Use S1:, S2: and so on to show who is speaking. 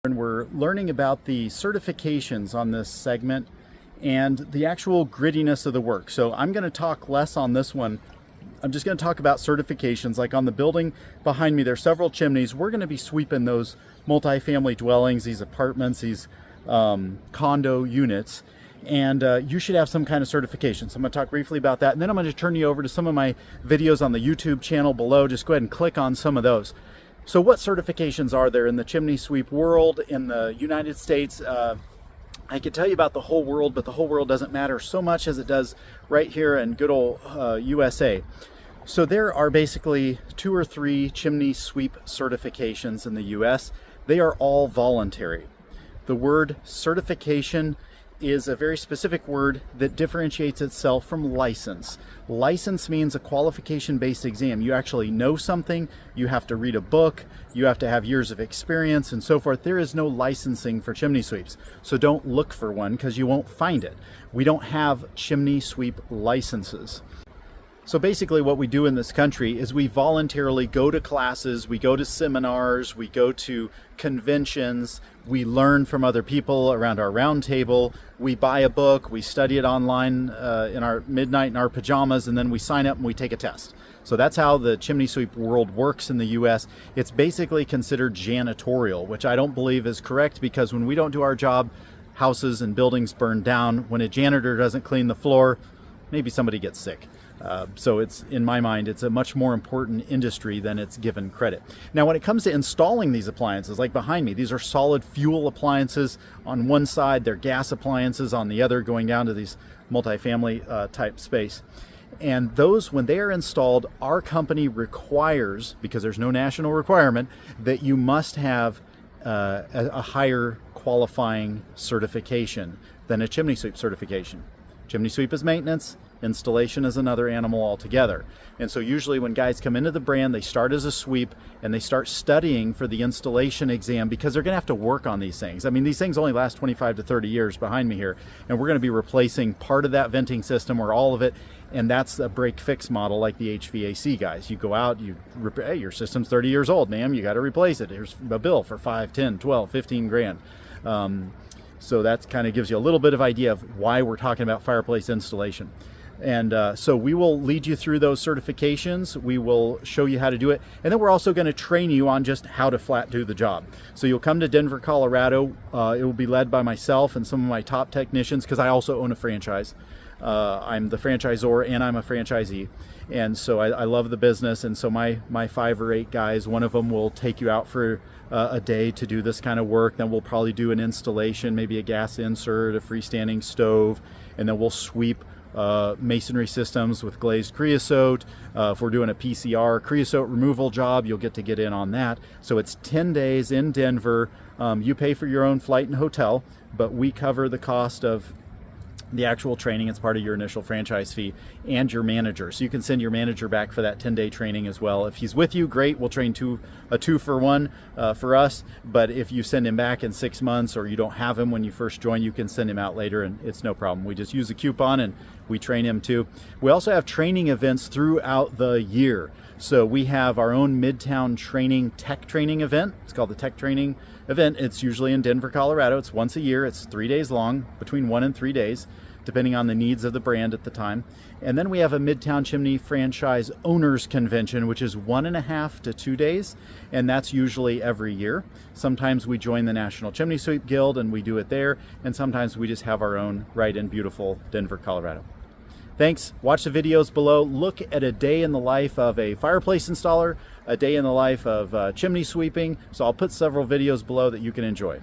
S1: And we're learning about the certifications on this segment and the actual grittiness of the work. So I'm going to talk less on this one. I'm just going to talk about certifications. Like on the building behind me, there's several chimneys. We're going to be sweeping those multifamily dwellings, these apartments, these condo units, and you should have some kind of certification. So I'm going to talk briefly about that, and then I'm going to turn you over to some of my videos on the YouTube channel below. Just go ahead and click on some of those. So what certifications are there in the chimney sweep world in the United States? I could tell you about the whole world, but the whole world doesn't matter so much as it does right here in good old USA. So there are basically 2 or 3 chimney sweep certifications in the US. They are all voluntary. The word certification is a very specific word that differentiates itself from license. License means a qualification-based exam. You actually know something, you have to read a book, you have to have years of experience and so forth. There is no licensing for chimney sweeps. So don't look for one because you won't find it. We don't have chimney sweep licenses. So basically what we do in this country is we voluntarily go to classes, we go to seminars, we go to conventions, we learn from other people around our round table, we buy a book, we study it online in our midnight in our pajamas, and then we sign up and we take a test. So that's how the chimney sweep world works in the US. It's basically considered janitorial, which I don't believe is correct, because when we don't do our job, houses and buildings burn down. When a janitor doesn't clean the floor, maybe somebody gets sick. So it's, in my mind, it's a much more important industry than it's given credit. Now, when it comes to installing these appliances, like behind me, these are solid fuel appliances on one side, they're gas appliances on the other, going down to these multifamily type space. And those, when they are installed, our company requires, because there's no national requirement, that you must have a higher qualifying certification than a chimney sweep certification. Chimney sweep is maintenance, installation is another animal altogether. And so usually when guys come into the brand, they start as a sweep and they start studying for the installation exam, because they're going to have to work on these things. I mean, these things only last 25 to 30 years behind me here, and we're going to be replacing part of that venting system or all of it. And that's a break fix model like the HVAC guys. You go out, you repair, hey, your system's 30 years old, ma'am, you got to replace it. Here's a bill for 5, 10, 12, 15 grand. So that kind of gives you a little bit of idea of why we're talking about fireplace installation. And so we will lead you through those certifications. We will show you how to do it. And then we're also going to train you on just how to flat do the job. So you'll come to Denver, Colorado. It will be led by myself and some of my top technicians, because I also own a franchise. I'm the franchisor and I'm a franchisee. And so I love the business. And so my 5 or 8 guys, one of them will take you out for a day to do this kind of work. Then we'll probably do an installation, maybe a gas insert, a freestanding stove, and then we'll sweep masonry systems with glazed creosote. If we're doing a PCR creosote removal job, you'll get in on that. So it's 10 days in Denver. You pay for your own flight and hotel, but we cover the cost of the actual training. It's part of your initial franchise fee, and your manager. So you can send your manager back for that 10-day training as well. If he's with you, great, we'll train a 2-for-1 for us. But if you send him back in 6 months, or you don't have him when you first join, you can send him out later, and it's no problem. We just use a coupon and we train him too. We also have training events throughout the year. So we have our own Midtown tech training event. It's called the Tech Training Event. It's usually in Denver, Colorado. It's once a year. It's 3 days long, between 1 and 3 days, depending on the needs of the brand at the time. And then we have a Midtown Chimney Franchise Owners Convention, which is 1.5 to 2 days, and that's usually every year. Sometimes we join the National Chimney Sweep Guild and we do it there, and sometimes we just have our own right in beautiful Denver, Colorado. Thanks. Watch the videos below. Look at a day in the life of a fireplace installer, a day in the life of chimney sweeping. So I'll put several videos below that you can enjoy.